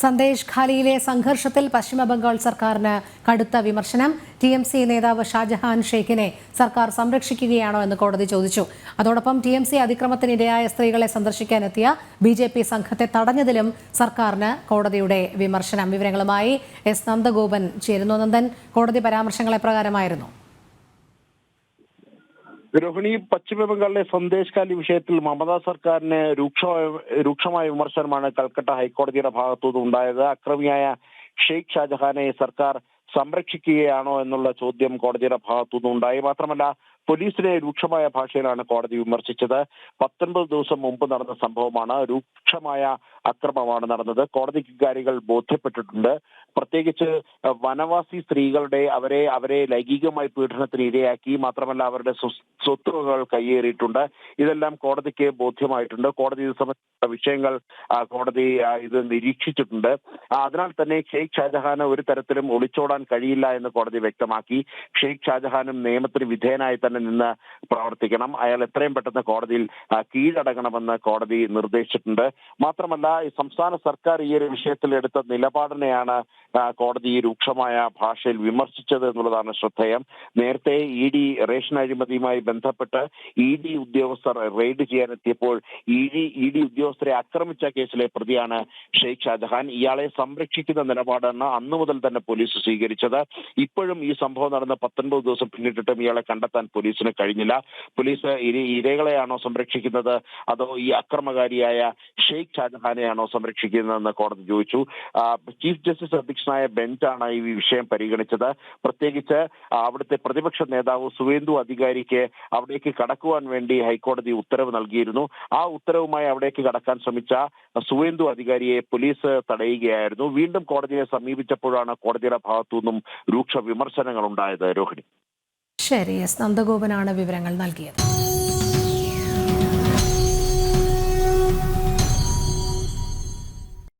സന്ദേശ് ഖാലിയിലെ സംഘർഷത്തിൽ പശ്ചിമബംഗാൾ സർക്കാരിന് കടുത്ത വിമർശനം. TMC നേതാവ് ഷാജഹാൻ ഷെയ്ഖിനെ സർക്കാർ സംരക്ഷിക്കുകയാണോ എന്ന് കോടതി ചോദിച്ചു. അതോടൊപ്പം TMC അതിക്രമത്തിനിരയായ സ്ത്രീകളെ സന്ദർശിക്കാനെത്തിയ BJP സംഘത്തെ തടഞ്ഞതിലും സർക്കാരിന് കോടതിയുടെ വിമർശനം. വിവരങ്ങളുമായി S. നന്ദഗോപൻ ചേരുന്നു. നന്ദൻ, കോടതി പരാമർശങ്ങൾ എപ്രകാരമായിരുന്നു? രോഹിണി, പശ്ചിമബംഗാളിലെ സന്ദേശ് ഖാലി വിഷയത്തിൽ മമതാ സർക്കാരിന് രൂക്ഷമായ വിമർശനമാണ് കൽക്കട്ട ഹൈക്കോടതിയുടെ ഭാഗത്തുനിന്ന് ഉണ്ടായത്. അക്രമിയായ ഷെയ്ഖ് ഷാജഹാനെ സർക്കാർ സംരക്ഷിക്കുകയാണോ എന്നുള്ള ചോദ്യം കോടതിയുടെ ഭാഗത്തുനിന്ന് ഉണ്ടായി. മാത്രമല്ല, പോലീസിനെ രൂക്ഷമായ ഭാഷയിലാണ് കോടതി വിമർശിച്ചത്. 19 ദിവസം മുമ്പ് നടന്ന സംഭവമാണ്. രൂക്ഷമായ അക്രമമാണ് നടന്നത്. കോടതിക്ക് ഇക്കാര്യങ്ങൾ ബോധ്യപ്പെട്ടിട്ടുണ്ട്. പ്രത്യേകിച്ച് വനവാസി സ്ത്രീകളുടെ അവരെ ലൈംഗികമായി പീഡനത്തിന് ഇരയാക്കി. മാത്രമല്ല, അവരുടെ സ്വത്തുവകൾ കയ്യേറിയിട്ടുണ്ട്. ഇതെല്ലാം കോടതിക്ക് ബോധ്യമായിട്ടുണ്ട്. കോടതി ഇത് സംബന്ധിച്ച വിഷയങ്ങൾ കോടതി ഇത് നിരീക്ഷിച്ചിട്ടുണ്ട്. അതിനാൽ തന്നെ ഷെയ്ഖ് ഷാജഹാന് ഒരു തരത്തിലും ഒളിച്ചോടാൻ കഴിയില്ല എന്ന് കോടതി വ്യക്തമാക്കി. ഷെയ്ഖ് ഷാജഹാനും നിയമത്തിന് വിധേയനായി തന്നെ നിന്ന് പ്രവർത്തിക്കണം. അയാൾ എത്രയും പെട്ടെന്ന് കോടതിയിൽ കീഴടങ്ങണമെന്ന് കോടതി നിർദ്ദേശിച്ചിട്ടുണ്ട്. മാത്രമല്ല, സംസ്ഥാന സർക്കാർ ഈ ഒരു വിഷയത്തിൽ എടുത്ത നിലപാടിനെയാണ് കോടതി രൂക്ഷമായ ഭാഷയിൽ വിമർശിച്ചത് എന്നുള്ളതാണ് ശ്രദ്ധേയം. നേരത്തെ ED റേഷൻ അഴിമതിയുമായി ബന്ധപ്പെട്ട് ED ഉദ്യോഗസ്ഥർ റെയ്ഡ് ചെയ്യാനെത്തിയപ്പോൾ ED ഉദ്യോഗസ്ഥരെ ആക്രമിച്ച കേസിലെ പ്രതിയാണ് ഷെയ്ഖ് ഷാജഹാൻ. ഇയാളെ സംരക്ഷിക്കുന്ന നിലപാടാണ് അന്നു മുതൽ തന്നെ പോലീസ് സ്വീകരിച്ചത്. ഇപ്പോഴും ഈ സംഭവം നടന്ന് 19 ദിവസം പിന്നിട്ടിട്ടും ഇയാളെ കണ്ടെത്താൻ പോലീസിന് കഴിഞ്ഞില്ല. പോലീസ് ഇരകളെയാണോ സംരക്ഷിക്കുന്നത്, അതോ ഈ അക്രമകാരിയായ ഷെയ്ഖ് ഷാജഹാനെയാണോ സംരക്ഷിക്കുന്നതെന്ന് കോടതി ചോദിച്ചു. ചീഫ് ജസ്റ്റിസ് അധ്യക്ഷനായ ബെഞ്ചാണ് ഈ വിഷയം പരിഗണിച്ചത്. പ്രത്യേകിച്ച് അവിടുത്തെ പ്രതിപക്ഷ നേതാവ് സുവേന്ദു അധികാരിക്ക് അവിടേക്ക് കടക്കുവാൻ വേണ്ടി ഹൈക്കോടതി ഉത്തരവ് നൽകിയിരുന്നു. ആ ഉത്തരവുമായി അവിടേക്ക് കടക്കാൻ ശ്രമിച്ച സുവേന്ദു അധികാരിയെ പോലീസ് തടയുകയായിരുന്നു. വീണ്ടും കോടതിയെ സമീപിച്ചപ്പോഴാണ് കോടതിയുടെ ഭാഗത്തുനിന്നും രൂക്ഷ വിമർശനങ്ങൾ ഉണ്ടായത്. രോഹിണി. ശരി, S. നന്ദഗോപനാണ് വിവരങ്ങൾ നൽകിയത്.